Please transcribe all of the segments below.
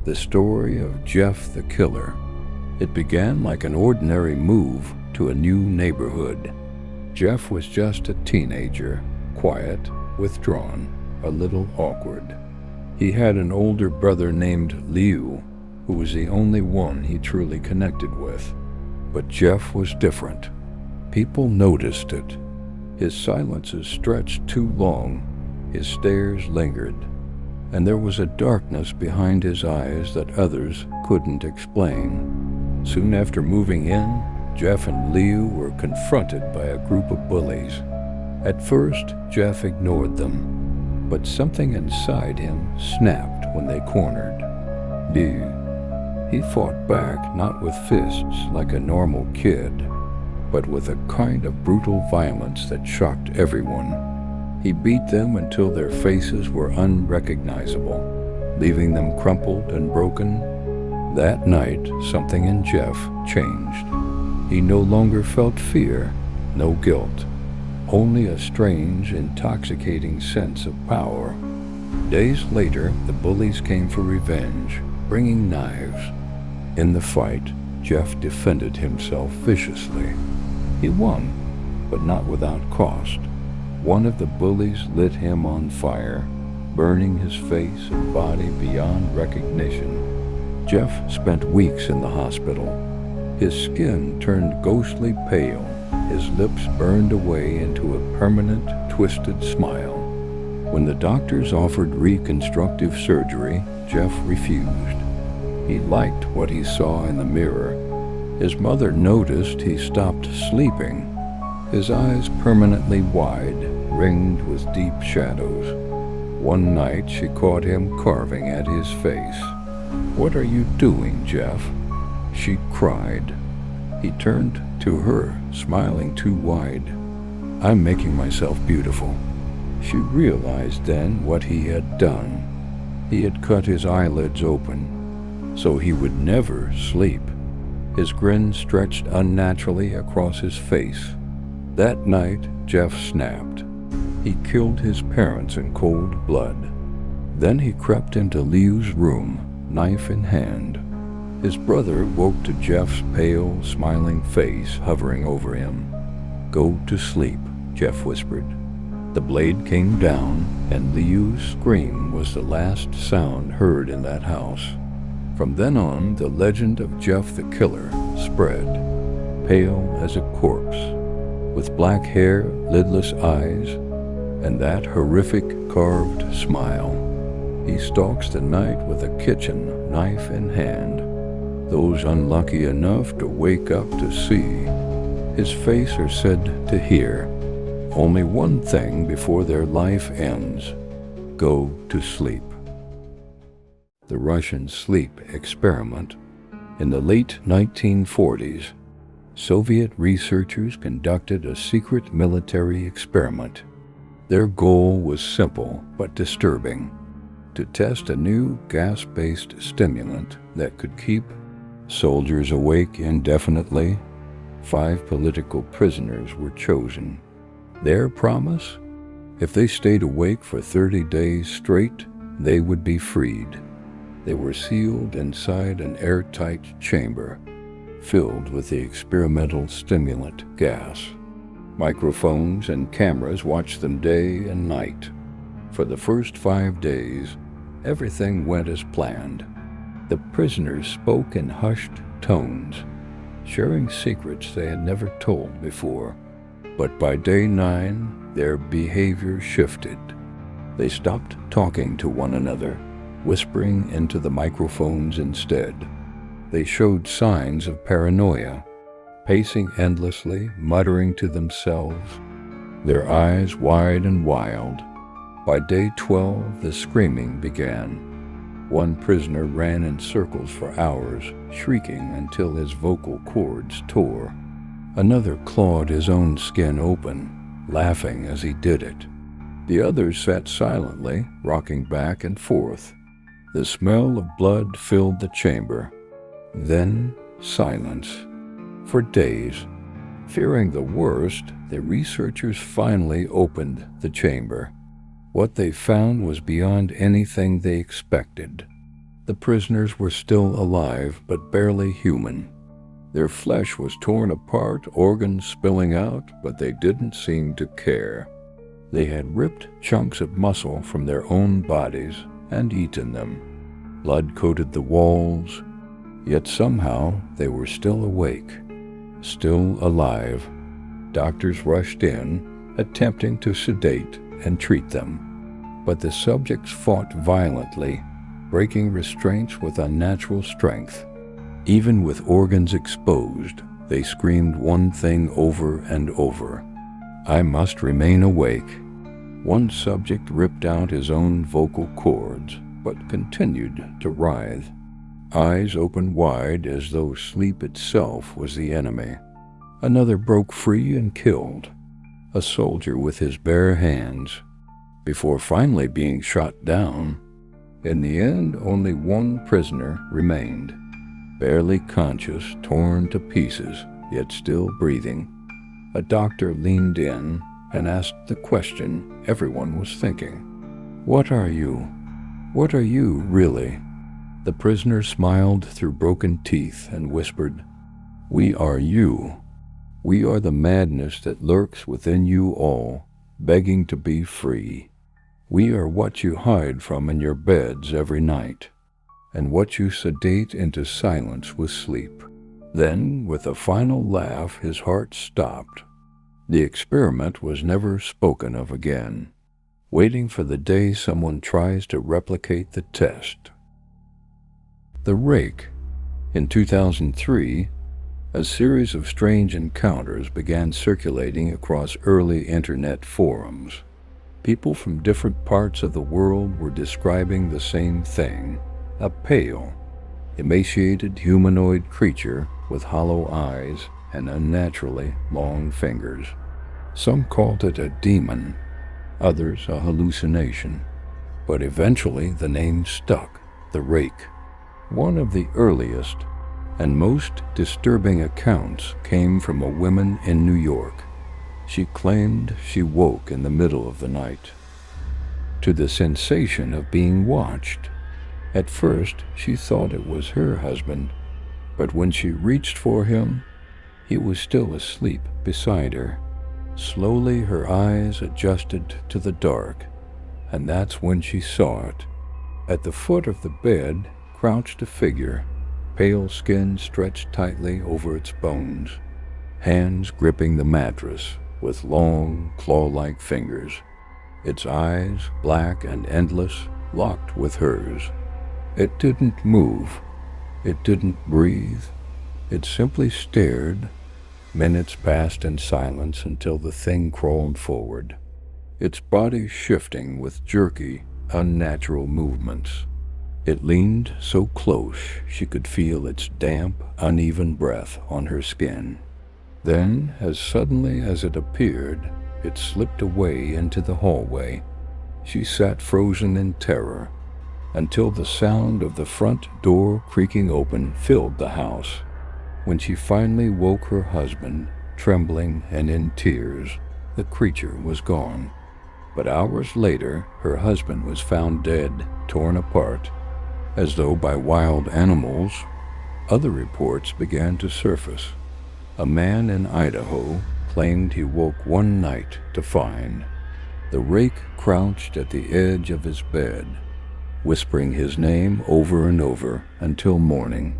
The story of Jeff the Killer. It began like an ordinary move to a new neighborhood. Jeff was just a teenager, quiet, withdrawn, a little awkward. He had an older brother named Liu, who was the only one he truly connected with. But Jeff was different. People noticed it. His silences stretched too long, his stares lingered, and there was a darkness behind his eyes that others couldn't explain. Soon after moving in, Jeff and Liu were confronted by a group of bullies. At first, Jeff ignored them, but something inside him snapped when they cornered Liu. He fought back not with fists like a normal kid, but with a kind of brutal violence that shocked everyone. He beat them until their faces were unrecognizable, leaving them crumpled and broken. That night, something in Jeff changed. He no longer felt fear, no guilt, only a strange, intoxicating sense of power. Days later, the bullies came for revenge, bringing knives. In the fight, Jeff defended himself viciously. He won, but not without cost. One of the bullies lit him on fire, burning his face and body beyond recognition. Jeff spent weeks in the hospital. His skin turned ghostly pale, his lips burned away into a permanent, twisted smile. When the doctors offered reconstructive surgery, Jeff refused. He liked what he saw in the mirror. His mother noticed he stopped sleeping, his eyes permanently wide, ringed with deep shadows. One night she caught him carving at his face. "What are you doing, Jeff?" she cried. He turned to her, smiling too wide. "I'm making myself beautiful." She realized then what he had done. He had cut his eyelids open, so he would never sleep. His grin stretched unnaturally across his face. That night, Jeff snapped. He killed his parents in cold blood. Then he crept into Liu's room, knife in hand. His brother woke to Jeff's pale, smiling face hovering over him. "Go to sleep," Jeff whispered. The blade came down, and Liu's scream was the last sound heard in that house. From then on, the legend of Jeff the Killer spread, pale as a corpse, with black hair, lidless eyes, and that horrific carved smile. He stalks the night with a kitchen knife in hand. Those unlucky enough to wake up to see his face are said to hear only one thing before their life ends: go to sleep. The Russian sleep experiment. In the late 1940s, Soviet researchers conducted a secret military experiment. Their goal was simple but disturbing: to test a new gas-based stimulant that could keep soldiers awake indefinitely. 5 political prisoners were chosen. Their promise? If they stayed awake for 30 days straight, they would be freed. They were sealed inside an airtight chamber, filled with the experimental stimulant gas. Microphones and cameras watched them day and night. For the first 5 days, everything went as planned. The prisoners spoke in hushed tones, sharing secrets they had never told before. But by day 9, their behavior shifted. They stopped talking to one another, whispering into the microphones instead. They showed signs of paranoia, pacing endlessly, muttering to themselves, their eyes wide and wild. By day 12, the screaming began. One prisoner ran in circles for hours, shrieking until his vocal cords tore. Another clawed his own skin open, laughing as he did it. The others sat silently, rocking back and forth. The smell of blood filled the chamber. Then silence. For days, fearing the worst, the researchers finally opened the chamber. What they found was beyond anything they expected. The prisoners were still alive, but barely human. Their flesh was torn apart, organs spilling out, but they didn't seem to care. They had ripped chunks of muscle from their own bodies and eaten them. Blood coated the walls, yet somehow they were still awake, still alive. Doctors rushed in, attempting to sedate and treat them. But the subjects fought violently, breaking restraints with unnatural strength. Even with organs exposed, they screamed one thing over and over: "I must remain awake." One subject ripped out his own vocal cords, but continued to writhe, eyes open wide as though sleep itself was the enemy. Another broke free and killed a soldier with his bare hands, before finally being shot down. In the end, only one prisoner remained, barely conscious, torn to pieces, yet still breathing. A doctor leaned in and asked the question everyone was thinking: "What are you? What are you, really?" The prisoner smiled through broken teeth and whispered, "We are you. We are the madness that lurks within you all, begging to be free. We are what you hide from in your beds every night, and what you sedate into silence with sleep." Then, with a final laugh, his heart stopped. The experiment was never spoken of again, waiting for the day someone tries to replicate the test. The Rake. In 2003, a series of strange encounters began circulating across early internet forums. People from different parts of the world were describing the same thing: a pale, emaciated humanoid creature with hollow eyes and unnaturally long fingers. Some called it a demon, others a hallucination, but eventually the name stuck: the Rake. One of the earliest and most disturbing accounts came from a woman in New York. She claimed she woke in the middle of the night to the sensation of being watched. At first, she thought it was her husband, but when she reached for him, he was still asleep beside her. Slowly, her eyes adjusted to the dark, and that's when she saw it. At the foot of the bed crouched a figure, pale skin stretched tightly over its bones, hands gripping the mattress with long, claw-like fingers. Its eyes, black and endless, locked with hers. It didn't move. It didn't breathe. It simply stared. Minutes passed in silence until the thing crawled forward, its body shifting with jerky, unnatural movements. It leaned so close she could feel its damp, uneven breath on her skin. Then, as suddenly as it appeared, it slipped away into the hallway. She sat frozen in terror until the sound of the front door creaking open filled the house. When she finally woke her husband, trembling and in tears, the creature was gone. But hours later, her husband was found dead, torn apart, as though by wild animals. Other reports began to surface. A man in Idaho claimed he woke one night to find the Rake crouched at the edge of his bed, whispering his name over and over until morning.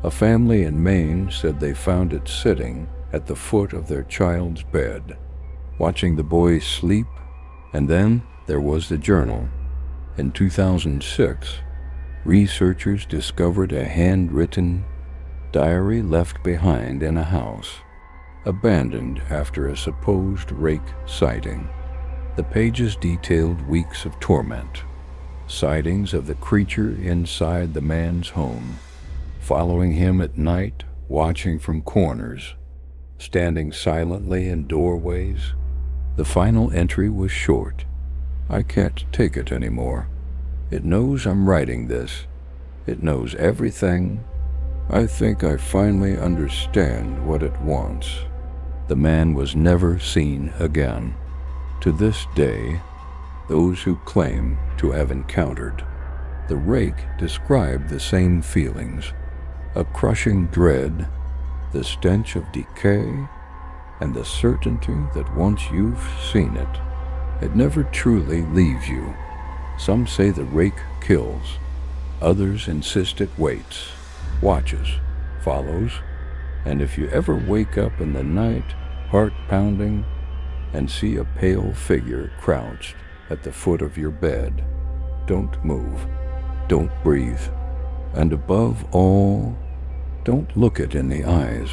A family in Maine said they found it sitting at the foot of their child's bed, watching the boy sleep. And then there was the journal. In 2006, researchers discovered a handwritten diary left behind in a house, abandoned after a supposed Rake sighting. The pages detailed weeks of torment, sightings of the creature inside the man's home, following him at night, watching from corners, standing silently in doorways. The final entry was short: "I can't take it anymore. It knows I'm writing this. It knows everything. I think I finally understand what it wants." The man was never seen again. To this day, those who claim to have encountered The rake described the same feelings: a crushing dread, the stench of decay, and the certainty that once you've seen it, it never truly leaves you. Some say the rake kills. Others insist it waits, watches, follows, and if you ever wake up in the night, heart pounding, and see a pale figure crouched at the foot of your bed, don't move, don't breathe, and above all, don't look it in the eyes.